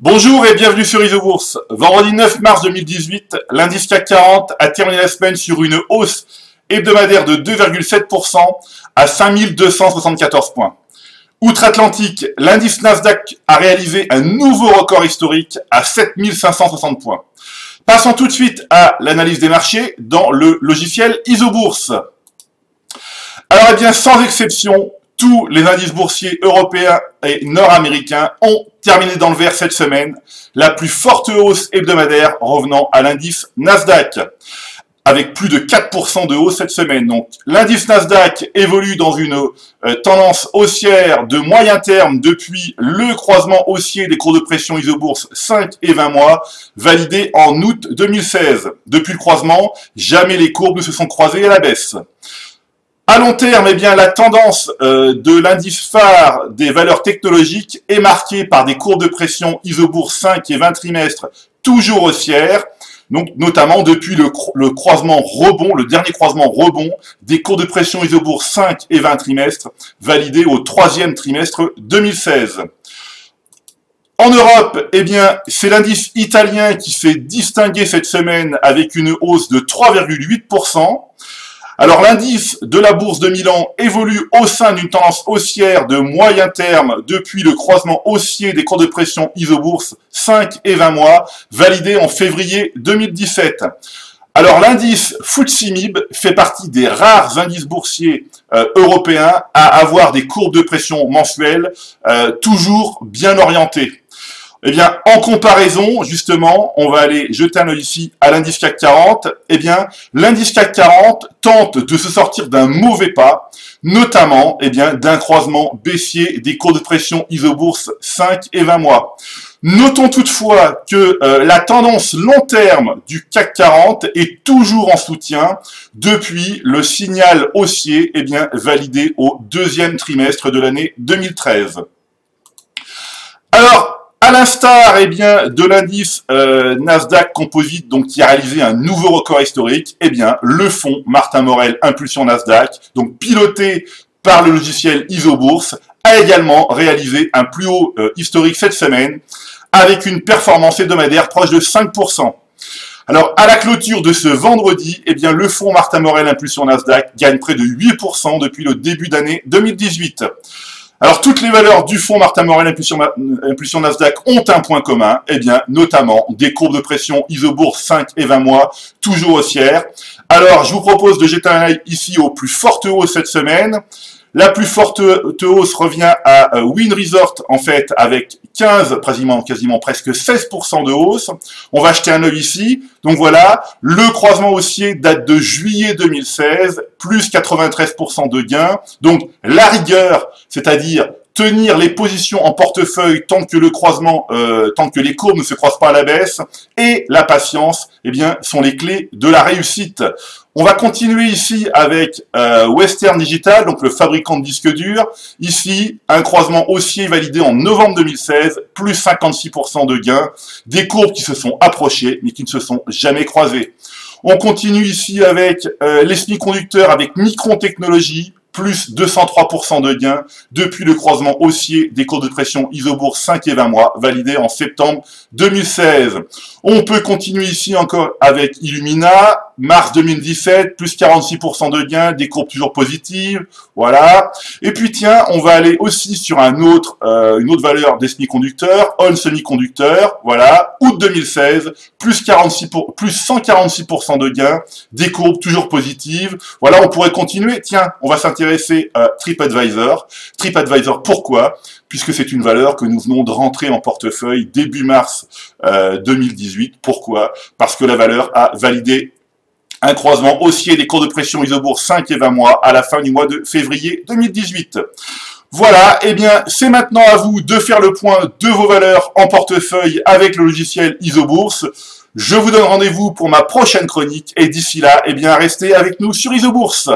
Bonjour et bienvenue sur Isobourse. Vendredi 9 mars 2018, l'indice CAC 40 a terminé la semaine sur une hausse hebdomadaire de 2,7% à 5274 points. Outre-Atlantique, l'indice Nasdaq a réalisé un nouveau record historique à 7560 points. Passons tout de suite à l'analyse des marchés dans le logiciel Isobourse. Alors, eh bien, sans exception, tous les indices boursiers européens et nord-américains ont terminé dans le vert cette semaine, la plus forte hausse hebdomadaire revenant à l'indice Nasdaq, avec plus de 4% de hausse cette semaine. Donc, l'indice Nasdaq évolue dans une tendance haussière de moyen terme depuis le croisement haussier des cours de pression Isobourse 5 et 20 mois, validé en août 2016. Depuis le croisement, jamais les courbes ne se sont croisées à la baisse. À long terme, eh bien, la tendance de l'indice phare des valeurs technologiques est marquée par des courbes de pression Isobourse 5 et 20 trimestres toujours haussières, donc notamment depuis le croisement rebond, le dernier croisement rebond des courbes de pression Isobourse 5 et 20 trimestres validés au troisième trimestre 2016. En Europe, eh bien, c'est l'indice italien qui s'est distingué cette semaine avec une hausse de 3,8%. Alors l'indice de la bourse de Milan évolue au sein d'une tendance haussière de moyen terme depuis le croisement haussier des cours de pression Isobourse 5 et 20 mois, validé en février 2017. Alors l'indice FTSE MIB fait partie des rares indices boursiers européens à avoir des courbes de pression mensuelles toujours bien orientées. Eh bien, en comparaison, justement, on va aller jeter un œil ici à l'indice CAC 40. Eh bien, l'indice CAC 40 tente de se sortir d'un mauvais pas, notamment, eh bien, d'un croisement baissier des cours de pression Isobourse 5 et 20 mois. Notons toutefois que la tendance long terme du CAC 40 est toujours en soutien depuis le signal haussier, eh bien, validé au deuxième trimestre de l'année 2013. Alors, à l'instar, eh bien, de l'indice Nasdaq Composite, donc qui a réalisé un nouveau record historique, eh bien, le fonds Martin Morel Impulsion Nasdaq, donc piloté par le logiciel Isobourse, a également réalisé un plus haut historique cette semaine, avec une performance hebdomadaire proche de 5%. Alors, à la clôture de ce vendredi, eh bien, le fonds Martin Morel Impulsion Nasdaq gagne près de 8% depuis le début d'année 2018. Alors, toutes les valeurs du fonds Martin Morel Impulsion Nasdaq ont un point commun, eh bien, notamment des courbes de pression Isobourse 5 et 20 mois, toujours haussières. Alors, je vous propose de jeter un œil ici aux plus fortes hausses cette semaine. La plus forte hausse revient à Wynn Resort, en fait, avec quasiment presque 16% de hausse. On va jeter un œil ici. Donc voilà, le croisement haussier date de juillet 2016, plus 93% de gains. Donc la rigueur, c'est-à-dire tenir les positions en portefeuille tant que tant que les courbes ne se croisent pas à la baisse, et la patience, eh bien, sont les clés de la réussite. On va continuer ici avec Western Digital, donc le fabricant de disques durs. Ici, un croisement haussier validé en novembre 2016, plus 56% de gains, des courbes qui se sont approchées, mais qui ne se sont jamais croisées. On continue ici avec les semi-conducteurs avec Micron Technology, plus 203% de gains depuis le croisement haussier des cours de pression Isobourse 5 et 20 mois, validé en septembre 2016. On peut continuer ici encore avec Illumina, mars 2017, plus 46% de gains, des courbes toujours positives, voilà. Et puis tiens, on va aller aussi sur une autre valeur des semi-conducteurs, On Semiconductor, voilà, août 2016, plus 146% de gains, des courbes toujours positives. Voilà, on pourrait continuer. Tiens, on va s'intéresser à TripAdvisor. TripAdvisor, pourquoi? Puisque c'est une valeur que nous venons de rentrer en portefeuille début mars 2018. Pourquoi? Parce que la valeur a validé un croisement haussier des cours de pression Isobourse 5 et 20 mois à la fin du mois de février 2018. Voilà, eh bien, c'est maintenant à vous de faire le point de vos valeurs en portefeuille avec le logiciel Isobourse. Je vous donne rendez-vous pour ma prochaine chronique et d'ici là, eh bien, restez avec nous sur Isobourse.